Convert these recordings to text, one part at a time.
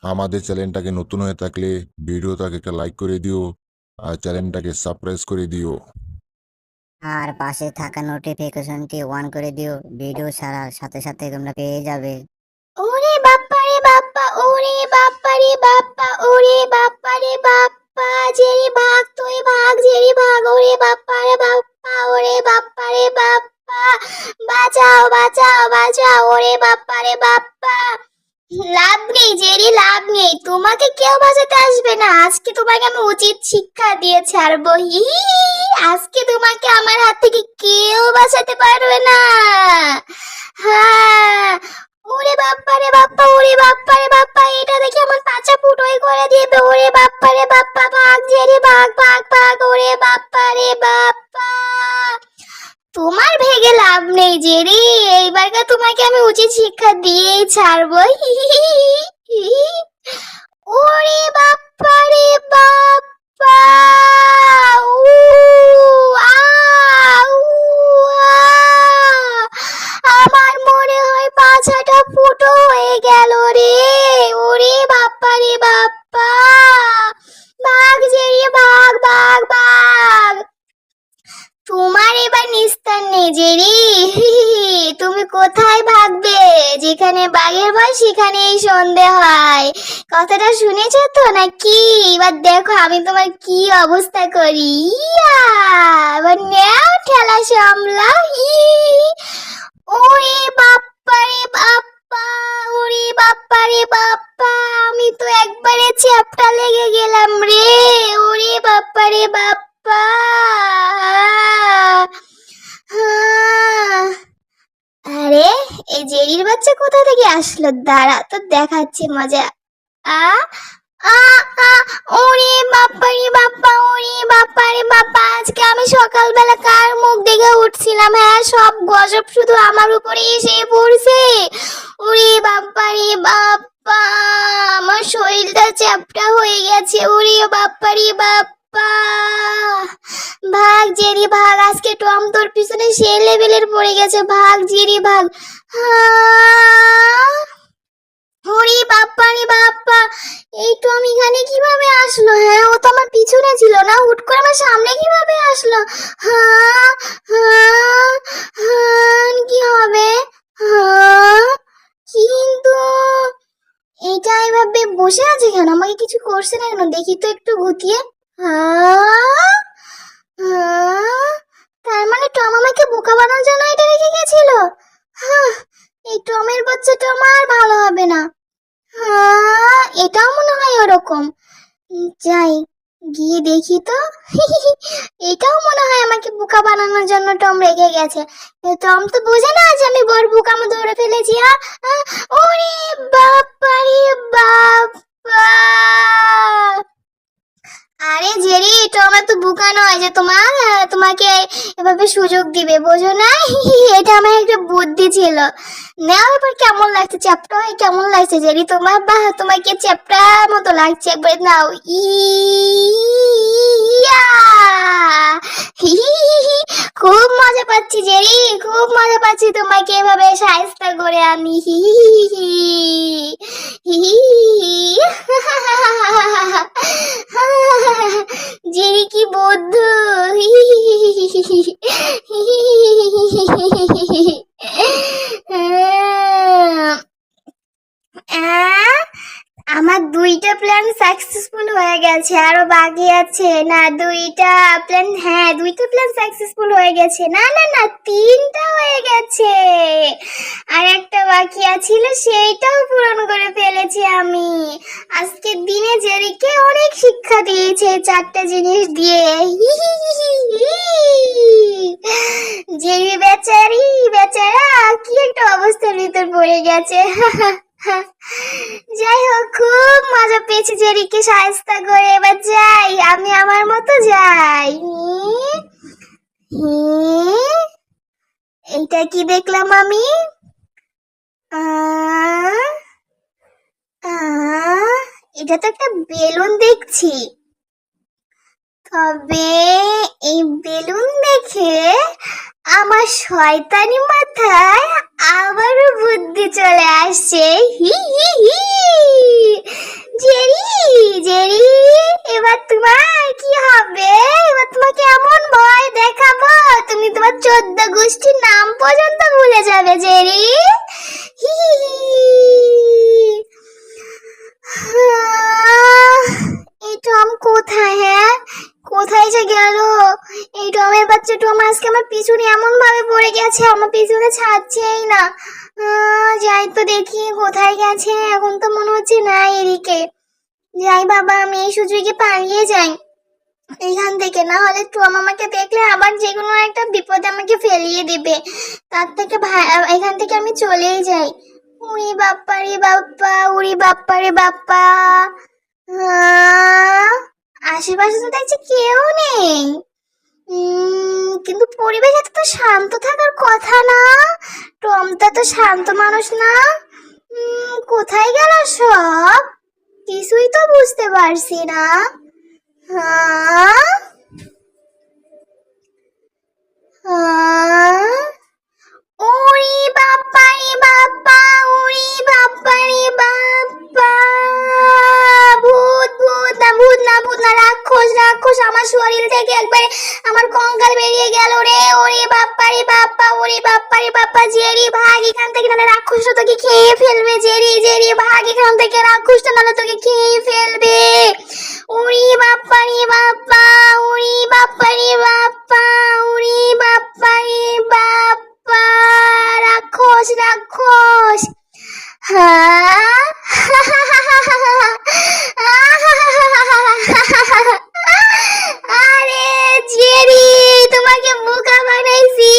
আমাদের চ্যানেলটাকে নতুন হয়ে থাকলে ভিডিওটাকে একটা লাইক করে দিও আর চ্যানেলটাকে সাবস্ক্রাইব করে দিও। আর পাশে থাকা নোটিফিকেশনটি অন করে দিও, ভিডিও ছাড়ার সাথে সাথে তোমরা পেয়ে যাবে। ওরে বাপ্পা রে বাপ্পা, ওরে বাপ্পা রে বাপ্পা, ওরে বাপ্পা রে বাপ্পা, জেরি ভাগ তুই ভাগ, জেরি ভাগ, ওরে বাপ্পা রে বাপ্পা, ওরে বাপ্পা রে বাপ্পা, বাঁচাও বাঁচাও বাঁচাও, ওরে বাপ্পা রে বাপ্পা। লাভ নেই জেরি, লাভ নেই, তোমাকে কেউ বাঁচাতে আসবে না। আজকে তোমাকে আমি উচিত শিক্ষা দিয়ে ছাড়বো। হি, আজকে তোমাকে আমার হাত থেকে কেউ বাঁচাতে পারবে না। হ্যাঁ, ওরে বাপ্পা রে বাপ্পা, ওরে বাপ্পা রে বাপ্পা, এটা দেখে আমার পাছা ফুটোই করে দিবে। ওরে বাপ্পা রে বাপ্পা, ভাগ জেরি ভাগ ভাগ ভাগ, ওরে বাপ্পা রে বাপ্পা। তোমার ভেগে লাভ নেই জেরি, এইবারকার তোমাকে আমি উচিত শিক্ষা দিয়েই ছাড়বো। ওরে বাপ্পা রে বাপ্পা, উ আ উ আ, আমার মনে হয় পাছাটা ফুটো হয়ে গেল রে। ওরে বাপ্পা রে বাপ্পা, ভাগ জেরি ভাগ ভাগ ভাগ। তোমার এবার নিস্তার নেই জেরি, তুমি কোথায় ভাগবে? যেখানে বাঘের ভয় সেখানেই সন্ধে হয়, কথাটা শুনেছ তো নাকি? এবার দেখো আমি তোমার কি অবস্থা করি। ইয়া, এবার নেও ঠেলা সামলাও। ওরে বাপ্পা রে বাপ্পা, ওরে বাপ্পা রে বাপ্পা, আমি তো একবারে চ্যাপটা লেগে গেলাম রে। ওরে বাপ্পা রে বাপ্পা। আরে, এই জেরির বাচ্চা কোথা থেকে আসলো? দাঁড়া তো দেখাচ্ছি মজা। আ আ আ, ওরে বাপ্পা রে বাপ্পা, ওরে বাপ্পা রে বাপ্পা, আজকে আমি সকালবেলা কার মুখ দেখে উঠছিলাম? হ্যাঁ, সব গজব শুধু আমার উপরে এসে পড়ছে। ওরে বাপ্পা রে বাপ্পা, আমার শরীরটা চ্যাপটা হয়ে গেছে। ওরে বাপ্পা রে বাপ্পা, ভাগ জেরি ভাগ, আজকে টম তোর পিছনে সে লেভেলের পড়ে গেছে। ভাগ জেরি ভাগ। ওরে বাপ্পা রে বাপ্পা, এই টম এখানে কিভাবে আসলো? হ্যাঁ, ও তো আমার পিছনে ছিল না, হুট করে আমার সামনে কিভাবে আসলো? হ্যাঁ হ্যাঁ হ্যাঁ, কি হবে? হ্যাঁ, কিন্তু এটা এভাবে বসে আছে কেন? আমাকে কিছু করছে না কেন? দেখি তো একটু গুতিয়ে। হ্যাঁ হ্যাঁ, তার মানে টম আমাকে বোকা বানানোর জন্য এটা রেখে গেছিল। হ্যাঁ, এই টমের বাচ্চাটা আমার ভালো হবে না। হ্যাঁ, এটাও মনে হয় ওরকম। যাই, গিয়ে দেখি তো। এটাও মনে হয় আমাকে বোকা বানানোর জন্য টম রেখে গেছে। টম তো বোঝে না যে আমি বড় বোকামো ধরে ফেলেছি। ওরে বাপ্পা রে বাপ্পা। আরে জেরি, টম এত বোকা নয় যে তোমাকে এভাবে সুযোগ দিবে, বোঝো না? এটা আমার একটা বুদ্ধি ছিল। নাও, এবার কেমন লাগছে? চ্যাপ্টা হয়ে কেমন লাগছে জেরি তোমার? বাহ, তোমাকে চ্যাপ্টার মতো লাগছে, একবার নাও। ইয়া, খুব মজা পাচ্ছি জেরি, খুব মজা পাচ্ছি তোমাকে এভাবে শায়েস্তা করে আমি। জেরি কি বুদ্ধু। আমার দুইটা প্ল্যান সাকসেসফুল হয়ে গেছে, আরো বাকি আছে। না, দুইটা প্ল্যান, হ্যাঁ দুইটা প্ল্যান সাকসেসফুল হয়ে গেছে। না না না, তিনটা হয়ে গেছে, আর একটা বাকি আছিল, সেইটাও পূরণ করে ফেলেছি আমি। আজকের দিনে জেরিকে অনেক শিক্ষা দিয়েছে চারটা জিনিস দিয়ে। জেরি বেচারি, বেচারা কি একটা অবস্থার ভিতর পড়ে গেছে। যাই হোক, খুব মজা পেয়েছি জেরিকে শায়েস্তা করে। এবার যাই, আমি আমার মতো যাই। এইটা কি দেখলাম আমি? এটা তো একটা বেলুন দেখছি। তবে এই বেলুন দেখে আমার শয়তানি মাথায় আবারও বুদ্ধি চলে আসছে। হি হি হি, আজকে আমার পিছনে এমন ভাবে পড়ে গেছে, আমার পিছনে ছাড়ছেই না। যাই তো দেখি কোথায় গেছে, এখন তো মনে হচ্ছে না এদিকে। যাই বাবা, আমি এই সুযোগে পালিয়ে যাই এখান থেকে, না হলে টম আমাকে দেখলে আবার যে কোনো একটা বিপদে আমাকে ফেলিয়ে দিবে। তার থেকে এখান থেকে আমি চলেই যাই। উড়ি বাপ্পা রে বাপ্পা, উড়ি বাপ্পা রে বাপ্পা। আশেপাশে তো দেখছি কেউ নেই। কিন্তু পরিবেশ এত তো শান্ত থাকার কথা না, টমটা তো শান্ত মানুষ না। কোথায় গেল সব, কিছুই তো বুঝতে পারছি না। হ্যাঁ হ্যাঁ, ওরে বাপ্পা রে বাপ্পা, ওরে বাপ্পা রে বাপ্পা। ভূত ভূত না, ভূত না, ভূত না, রাক্ষস রাক্ষস, আমার শরীর থেকে একবারে আমার কঙ্কাল বেরিয়ে গেল রে। ওরে বাপ্পা রে বাপ্পা, ওরে বাপ্পা রে বাপ্পা। জেরি ভাগ এখান থেকে, নাহলে রাক্ষসটা তোকে খেয়ে ফেলবে। জেরি জেরি ভাগ এখান থেকে, রাক্ষসটা নাহলে তোকে খেয়ে ফেলবে। ওরে বাপ্পা রে বাপ্পা, ওরে বাপ্পা রে বাপ্পা, ওরে বাপ্পা রে বাপ্পা। রাক্ষস রাক্ষস। হ্যাঁ আরে জেরি, তোমাকে বোকা বানাইছি।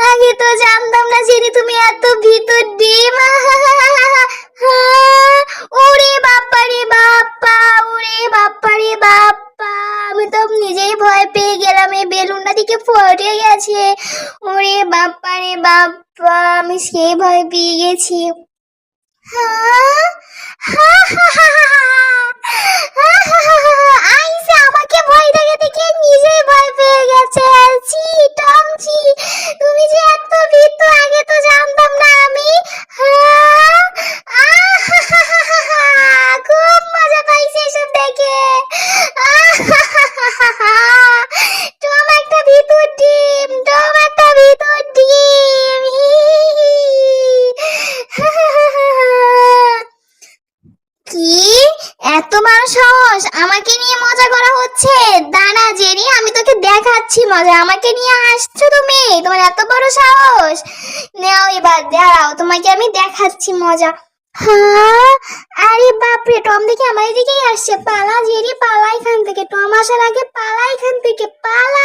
আগে তো জানতাম না জেরি তুমি এত ভিতর ডিম। ওরে বাপ্পা রে বাপ্পা, ওরে বাপ্পা রে বাপ্পা। আমি তো নিজেই ভয় পেয়ে গেলাম, এই বেলুনটা দিকে ফটে গেছে। ওরে বাপ্পা রে বাপ্পা, আমি সেই ভয় পেয়ে গেছি। আইসা আমাকে ভয় দেখে দেখে নিজেই ভয় পেয়ে গেছে। ছি টমছি, তুমি যে এত ভীতু, আগে তো জানতাম না আমি। খুব মজা পাইছি এসব দেখে। টম একটা ভীতুর ডিম, টম একটা ভীতুর ডিম। কি এত বড় সাহস, আমাকে নিয়ে মজা করা হচ্ছে? দাঁড়া জেরি, আমি তোকে দেখাচ্ছি মজা। আমাকে নিয়ে আসছো তুমি, তোমার এত বড় সাহস। নাও এবার দাঁড়াও, তোমাকে আমি দেখাচ্ছি মজা। হ্যাঁ, আরে বাপরে, টম দেখি আমার এদিকেই আসছে। পালা জেরি, পালা এখান থেকে। টম আসার আগে পালা এখান থেকে, পালা।